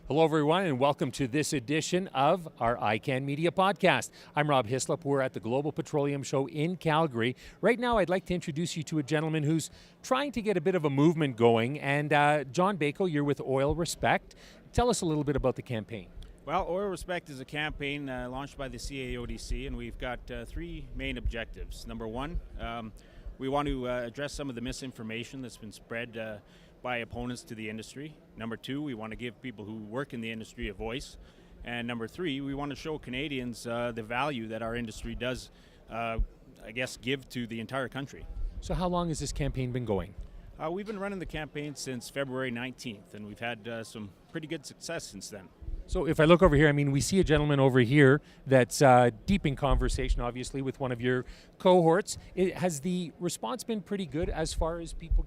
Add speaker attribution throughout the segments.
Speaker 1: Hello, everyone, and welcome to this edition of our ICANN Media Podcast. I'm Rob Hislop. We're at the Global Petroleum Show in Calgary. Right now, I'd like to introduce you to a gentleman who's trying to get a bit of a movement going. And John Bayko, you're with Oil Respect. Tell us a little bit about the campaign.
Speaker 2: Well, Oil Respect is a campaign launched by the CAODC, and we've got three main objectives. Number one, we want to address some of the misinformation that's been spread by opponents to the industry. Number two, we want to give people who work in the industry a voice. And number three, we want to show Canadians the value that our industry does, give to the entire country.
Speaker 1: So how long has this campaign been going?
Speaker 2: We've been running the campaign since February 19th, and we've had some pretty good success since then.
Speaker 1: So if I look over here, we see a gentleman over here that's deep in conversation, obviously, with one of your cohorts. Has the response been pretty good as far as people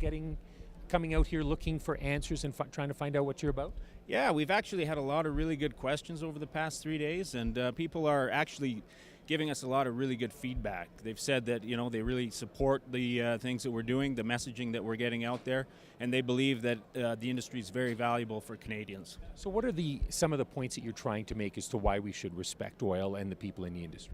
Speaker 1: coming out here looking for answers and trying to find out what you're about?
Speaker 2: Yeah, we've actually had a lot of really good questions over the past 3 days, and people are actually giving us a lot of really good feedback. They've said that, they really support the things that we're doing, the messaging that we're getting out there, and they believe that the industry is very valuable for Canadians.
Speaker 1: So what are some of the points that you're trying to make as to why we should respect oil and the people in the industry?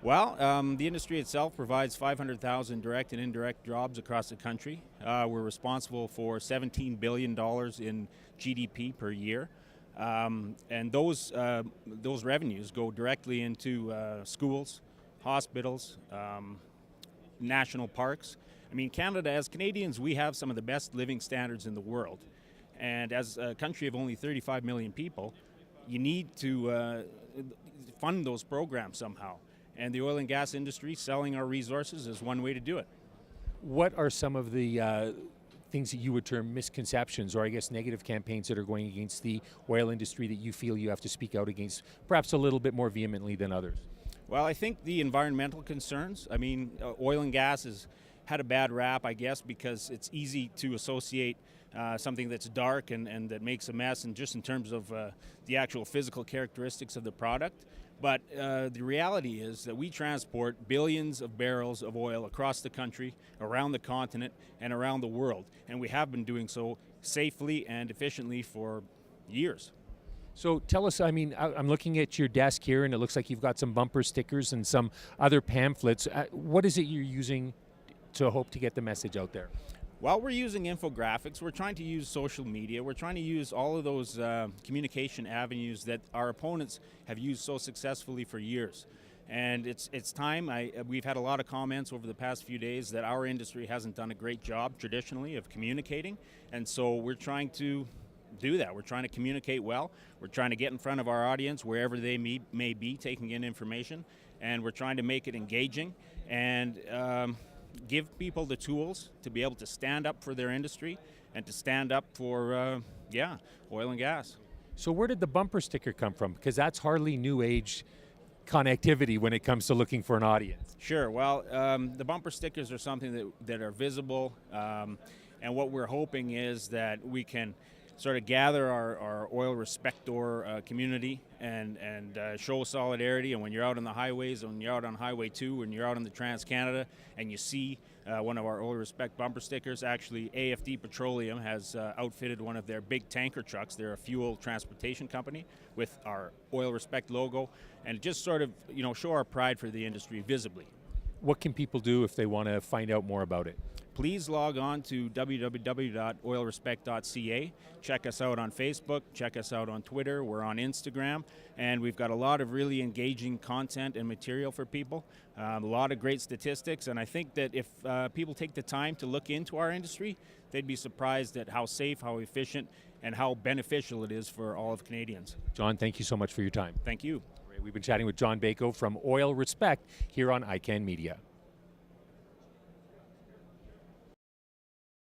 Speaker 2: Well, the industry itself provides 500,000 direct and indirect jobs across the country. We're responsible for $17 billion in GDP per year. And those revenues go directly into schools, hospitals, national parks. Canada, as Canadians, we have some of the best living standards in the world. And as a country of only 35 million people, you need to fund those programs somehow. And the oil and gas industry, selling our resources, is one way to do it.
Speaker 1: What are some of the things that you would term misconceptions or negative campaigns that are going against the oil industry that you feel you have to speak out against perhaps a little bit more vehemently than others?
Speaker 2: Well, I think the environmental concerns. Oil and gas has had a bad rap, because it's easy to associate something that's dark and that makes a mess, and just in terms of the actual physical characteristics of the product. But the reality is that we transport billions of barrels of oil across the country, around the continent, and around the world. And we have been doing so safely and efficiently for years.
Speaker 1: So tell us, I'm looking at your desk here, and it looks like you've got some bumper stickers and some other pamphlets. What is it you're using to hope to get the message out there?
Speaker 2: Well, we're using infographics. We're trying to use social media. We're trying to use all of those communication avenues that our opponents have used so successfully for years. And it's time. We've had a lot of comments over the past few days that our industry hasn't done a great job traditionally of communicating. And so we're trying to do that. We're trying to communicate well. We're trying to get in front of our audience wherever they may be taking in information. And we're trying to make it engaging and give people the tools to be able to stand up for their industry and to stand up for, oil and gas.
Speaker 1: So where did the bumper sticker come from? Because that's hardly new age connectivity when it comes to looking for an audience.
Speaker 2: Sure. Well, the bumper stickers are something that are visible, and what we're hoping is that we can sort of gather our oil respector community and show solidarity. And when you're out on the highways, when you're out on Highway 2, when you're out on the Trans-Canada, and you see one of our Oil Respect bumper stickers, actually AFD Petroleum has outfitted one of their big tanker trucks. They're a fuel transportation company with our Oil Respect logo, and just sort of show our pride for the industry visibly.
Speaker 1: What can people do if they want to find out more about it?
Speaker 2: Please log on to www.oilrespect.ca. Check us out on Facebook, check us out on Twitter, we're on Instagram, and we've got a lot of really engaging content and material for people, a lot of great statistics, and I think that if people take the time to look into our industry, they'd be surprised at how safe, how efficient, and how beneficial it is for all of Canadians.
Speaker 1: John, thank you so much for your time.
Speaker 2: Thank you.
Speaker 1: We've been chatting with John Bayko from Oil Respect here on ICANN Media.